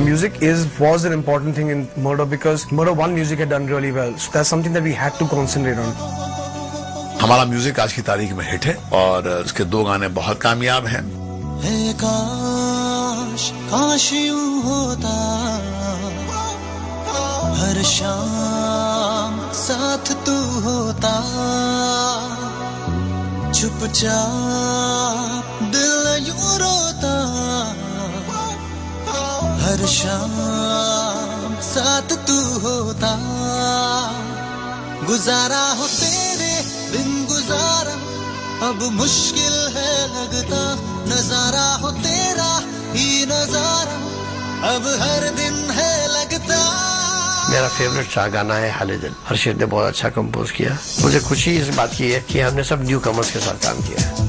music was an important thing in Murder because Murder 1 music had done really well. So that's something that we had to concentrate on. हमारा music आज की तारीख में hit है और उसके 2 गाने बहुत कामयाब हैं। काश काश यूं होता हर शाम साथ तू होता चुपचाप दिल यूं रोता हर शाम साथ तू होता गुजारा हो तेरे बिन गुजारा अब मुश्किल है लगता नजारा हो तेरा ही नजारा अब हर दिन है लगता। मेरा फेवरेट गाना है हाले दिल। हर्षित ने बहुत अच्छा कंपोज किया। मुझे खुशी इस बात की है कि हमने सब न्यू कमर्स के साथ काम किया है।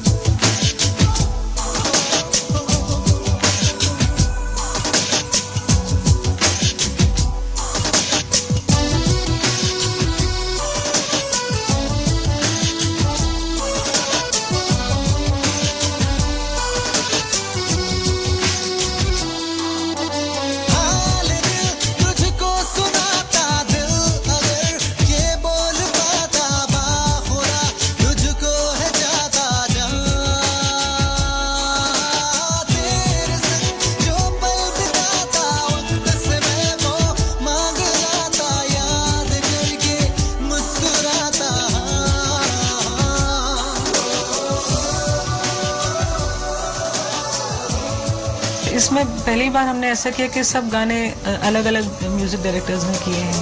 इसमें पहली बार हमने ऐसा किया कि सब गाने अलग अलग म्यूजिक डायरेक्टर्स ने किए हैं।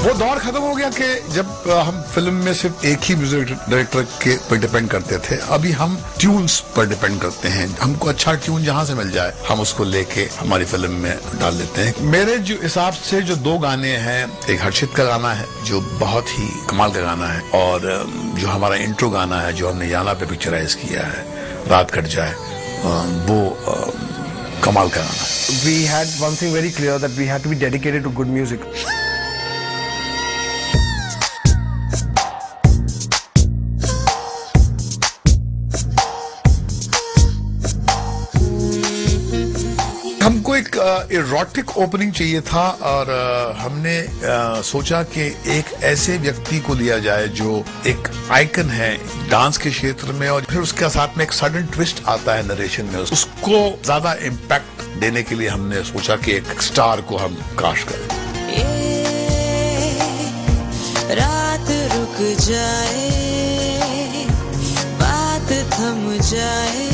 वो दौर खत्म हो गया कि जब हम फिल्म में सिर्फ एक ही म्यूजिक डायरेक्टर के पर डिपेंड करते थे। अभी हम ट्यून्स पर डिपेंड करते हैं। हमको अच्छा ट्यून जहां से मिल जाए हम उसको लेके हमारी फिल्म में डाल देते हैं। मेरे जो हिसाब से जो 2 गाने हैं, एक हर्षित का गाना है जो बहुत ही कमाल का गाना है और जो हमारा इंट्रो गाना है जो हमने याना पे पिक्चराइज किया है, रात कट जाए, वो कमाल का गाना है। We had one thing very clear that we had to be dedicated to good music. हमको एक इरोटिक ओपनिंग चाहिए था और हमने सोचा कि एक ऐसे व्यक्ति को लिया जाए जो एक आइकन है डांस के क्षेत्र में और फिर उसके साथ में एक सडन ट्विस्ट आता है नरेशन में, उसको ज्यादा इम्पैक्ट देने के लिए हमने सोचा कि एक स्टार को हम कास्ट करें। रात रुक जाए बात थम जाए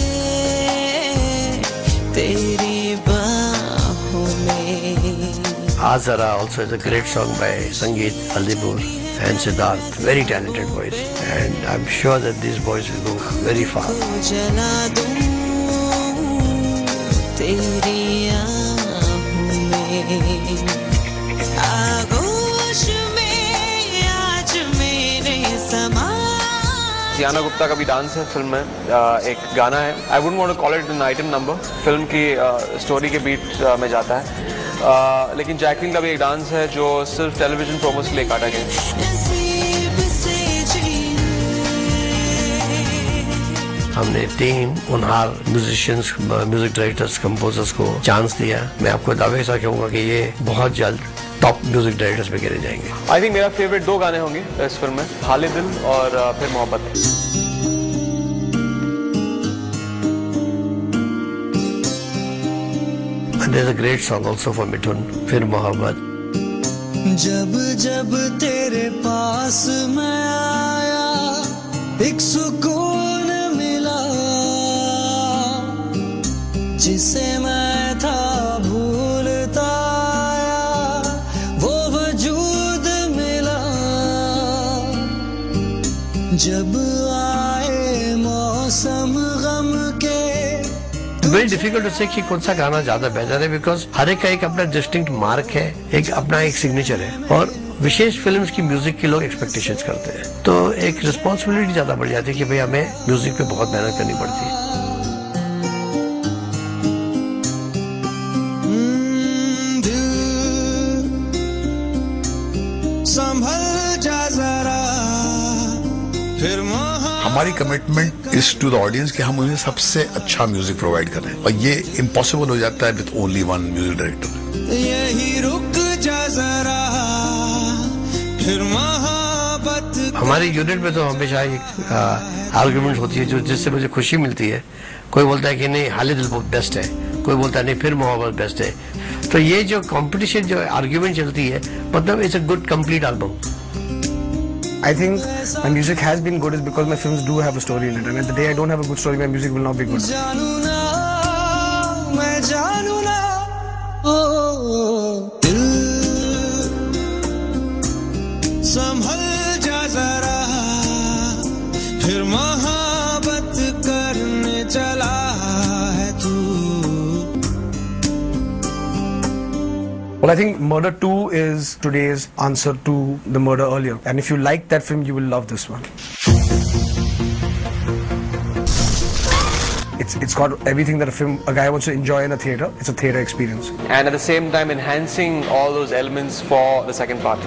तेरी Azara also is a great song by Sangeet Haldipur and Siddharth, very talented voice, and I'm sure that these boys will go very far. याना गुप्ता का भी डांस है फिल्म में, एक गाना है। I wouldn't want to call it an item number, film की story के beat में जाता है, लेकिन जैकलिन का भी एक डांस है जो सिर्फ टेलीविजन प्रोमोस के लिए काटा गया है। हमने 3 होनहार म्यूजिशियंस, म्यूजिक डायरेक्टर्स, कंपोजर्स को चांस दिया। मैं आपको दावे के साथ कहूँगा कि ये बहुत जल्द टॉप म्यूजिक डायरेक्टर्स में गिने जाएंगे। आई थिंक मेरा फेवरेट 2 गाने होंगे इस फिल्म में, हाले दिल और फिर मोहब्बत। There's a great song also for Mithun, फिर मोहब्बत। जब जब तेरे पास मैं आया एक सुकून मिला जिसे मैं था भूलता आया वो वजूद मिला जब आए मौसम गम के। वेरी डिफिकल्ट टू से कि कौन सा गाना ज्यादा बेहतर है, बिकॉज हर एक का एक अपना डिस्टिंक्ट मार्क है, एक अपना एक सिग्नेचर है और विशेष फिल्म्स की म्यूजिक की लोग एक्सपेक्टेशंस करते हैं, तो एक रिस्पॉन्सिबिलिटी ज्यादा बढ़ जाती है कि भाई हमें म्यूजिक पे बहुत मेहनत करनी पड़ती है। संभल जा जरा फिर हमारी commitment is to the audience कि हम उन्हें सबसे अच्छा म्यूजिक प्रोवाइड करें, और ये इम्पॉसिबल हो जाता है with only one music director. यही रुक जा जरा, फिर मोहब्बत। हमारी यूनिट में तो हमेशा एक आर्गुमेंट होती है जो जिससे मुझे खुशी मिलती है। कोई बोलता है कि नहीं हाले दिल बेस्ट है, कोई बोलता है नहीं फिर मोहब्बत बेस्ट है। तो ये जो कंपटीशन जो आर्ग्यूमेंट चलती है, मतलब it's a good complete album. I think my music has been good is because my films do have a story in it, and at the day I don't have a good story, my music will not be good. जानू ना, मैं जानू ना, ओ दिल संभल जा जरा, फिर मोहब्बत करने चला है तू। Well, I think Murder 2 is today's answer to the Murder earlier, and if you like that film, you will love this one. It's got everything that a guy wants to enjoy in a theater. It's a theater experience. And at the same time enhancing all those elements for the second part.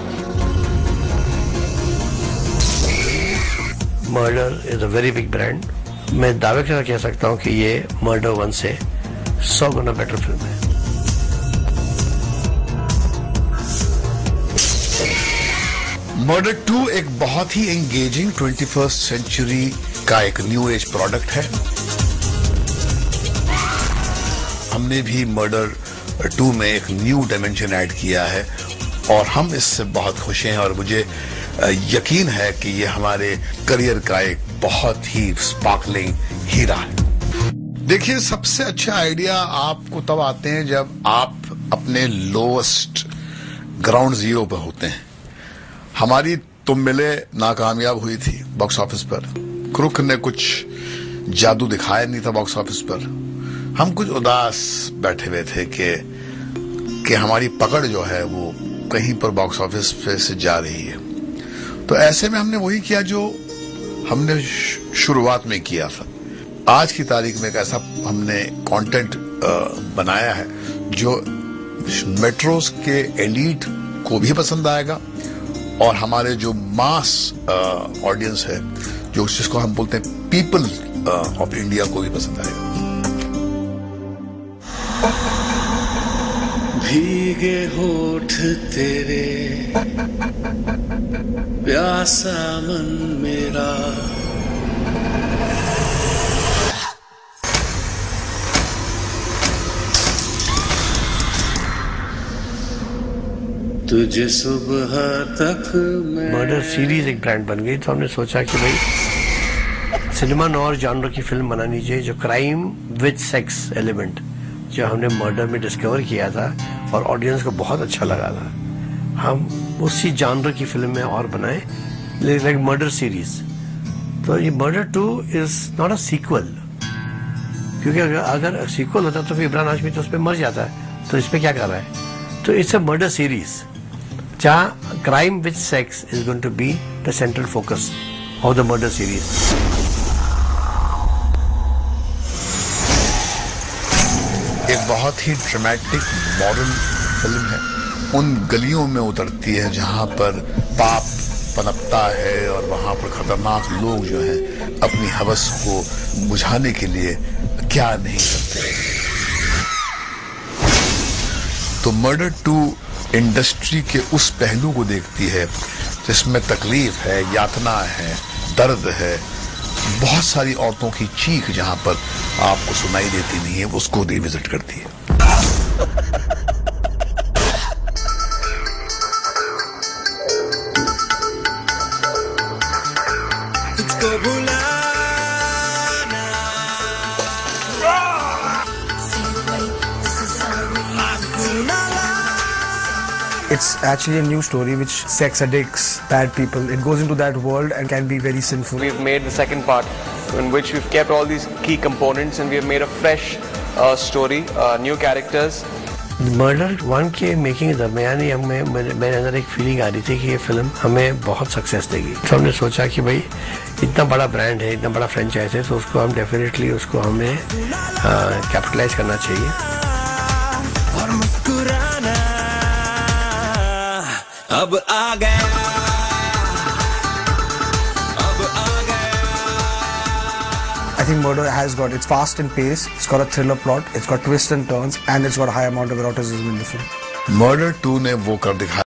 Murder is a very big brand. मैं दावे के साथ कह सकता हूँ कि ये Murder 1 से 100 गुना बेटर फिल्म है। मर्डर 2 एक बहुत ही एंगेजिंग 21st सेंचुरी का एक न्यू एज प्रोडक्ट है। हमने भी मर्डर 2 में एक न्यू डायमेंशन ऐड किया है और हम इससे बहुत खुश हैं, और मुझे यकीन है कि ये हमारे करियर का एक बहुत ही स्पार्कलिंग हीरा है। देखिए, सबसे अच्छा आइडिया आपको तब आते हैं जब आप अपने लोएस्ट ग्राउंड जीरो पर होते हैं। हमारी तुम मिले नाकामयाब हुई थी बॉक्स ऑफिस पर। क्रुक ने कुछ जादू दिखाया नहीं था बॉक्स ऑफिस पर। हम कुछ उदास बैठे हुए थे कि हमारी पकड़ जो है वो कहीं पर बॉक्स ऑफिस पे से जा रही है। तो ऐसे में हमने वही किया जो हमने शुरुआत में किया था। आज की तारीख में एक ऐसा हमने कंटेंट बनाया है जो मेट्रोस के एलीट को भी पसंद आएगा, और हमारे जो मास ऑडियंस है, जो जिसको हम बोलते हैं पीपल ऑफ इंडिया, को भी पसंद आएगा। भीगे होठ तेरे, प्यासा मन मेरा, तुझे सुबह तक मर्डर सीरीज एक ब्रांड बन गई, तो हमने सोचा कि भाई सिनेमा नॉर जॉनर की फिल्म बनानी चाहिए जो क्राइम विद सेक्स एलिमेंट, जो हमने मर्डर में डिस्कवर किया था और ऑडियंस को बहुत अच्छा लगा था, हम उसी जॉनर की फिल्म में और बनाए, लाइक मर्डर सीरीज। तो ये murder 2 is not a sequel, क्योंकि अगर सीक्वल होता तो फिर इमरान हाशमी तो उस पर मर जाता है, तो इस पे क्या कर रहा है। तो इट्स अ मर्डर सीरीज जहाँ crime with sex is going to be the central focus of the murder series. एक बहुत ही ड्रामेटिक मॉडर्न फिल्म है। उन गलियों में उतरती है जहाँ पर पाप पनपता है, और वहाँ पर खतरनाक लोग जो हैं अपनी हवस को बुझाने के लिए क्या नहीं करते। तो मर्डर 2 इंडस्ट्री के उस पहलू को देखती है जिसमें तकलीफ है, यातना है, दर्द है, बहुत सारी औरतों की चीख जहां पर आपको सुनाई देती नहीं है, उसको रिविजिट करती है। It's actually a new story which sex addicts, bad people. It goes into that world and can be very sinful. We've made the second part in which we've kept all these key components and we have made a fresh story, new characters. Murder 1 के making के दरमियान ही मेरे अंदर एक feeling आ रही थी कि ये फिल्म हमें बहुत सक्सेस देगी। तो हमने सोचा कि भाई इतना बड़ा ब्रांड है, इतना बड़ा फ्रेंचाइज है, तो उसको हम डेफिनेटली उसको हमें कैपिटलाइज करना चाहिए। और मुस्कुराना अब आ गया, अब आ गया, think Murder has got, it's fast in pace, it's got a thriller plot, it's got twists and turns, and it's got a high amount of eroticism in the film. Murder 2 ने वो कर दिखाया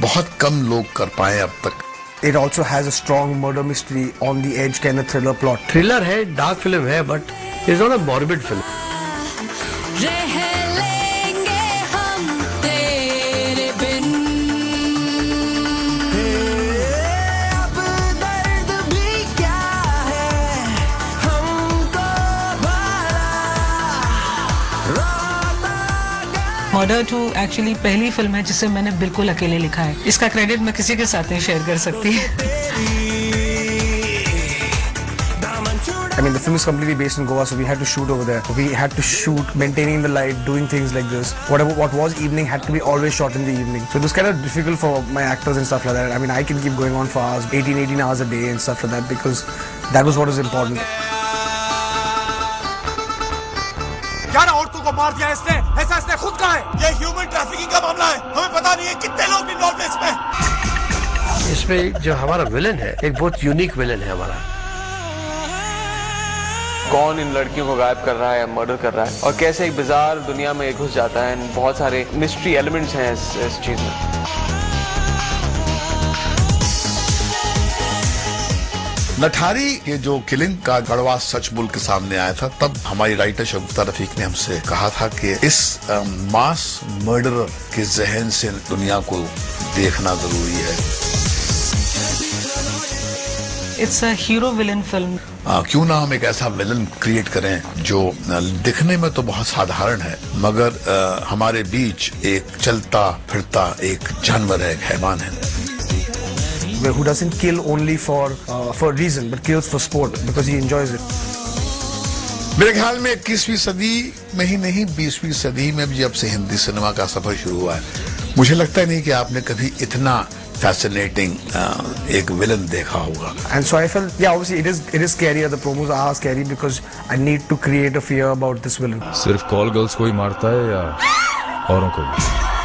बहुत कम लोग कर पाए अब तक. It also has a strong murder mystery on the edge kind of thriller plot. Thriller है, डार्क फिल्म है, but it's not a morbid film. Murder 2 actually पहली फिल्म है जिसे मैंने बिल्कुल अकेले लिखा है. इसका क्रेडिट मैं किसी के साथ नहीं शेयर कर सकती. I mean, the film is completely based in Goa, so we had to shoot over there. We had to shoot, maintaining the light, doing things like this. What was evening had to be always shot in the evening. So it was kind of difficult for my actors and stuff like that. I mean, I can keep going on for hours, 18 hours a day and stuff like that, because that was what was important. यार औरतों को मार दिया इसने, ऐसा इसने खुद कहा है. ये ह्यूमन ट्रैफिकिंग का मामला है. हमें पता नहीं है कितने लोग इन्वॉल्व हैं इसमें. इसमें जो हमारा विलन है, एक बहुत यूनिक विलन है हमारा. कौन इन लड़कियों को गायब कर रहा है या मर्डर कर रहा है, और कैसे एक बिजार दुनिया में घुस जाता है. बहुत सारे मिस्ट्री एलिमेंट्स हैं इस चीज में. नठारी के जो किलिंग का कड़वा सच बोल के सामने आया था, तब हमारी राइटर शगुफ्ता रफीक ने हमसे कहा था कि इस मास मर्डरर के जहन से दुनिया को देखना जरूरी है. It's a hero villain film. क्यों ना हम एक ऐसा विलन क्रिएट करें जो दिखने में तो बहुत साधारण है, मगर हमारे बीच एक चलता फिरता एक जानवर है, एक हैवान है. Who doesn't kill only for reason, but kills for sport because he enjoys it. मेरे ख्याल में 21वीं सदी में ही नहीं, 20वीं सदी में भी जब से हिंदी सिनेमा का सफर शुरू हुआ है, मुझे लगता नहीं कि आपने कभी इतना fascinating एक विलन देखा होगा. And so I felt, yeah, obviously it is scary. The promos are scary because I need to create a fear about this villain. सिर्फ कॉल गर्ल्स को ही मारता है या औरों को भी?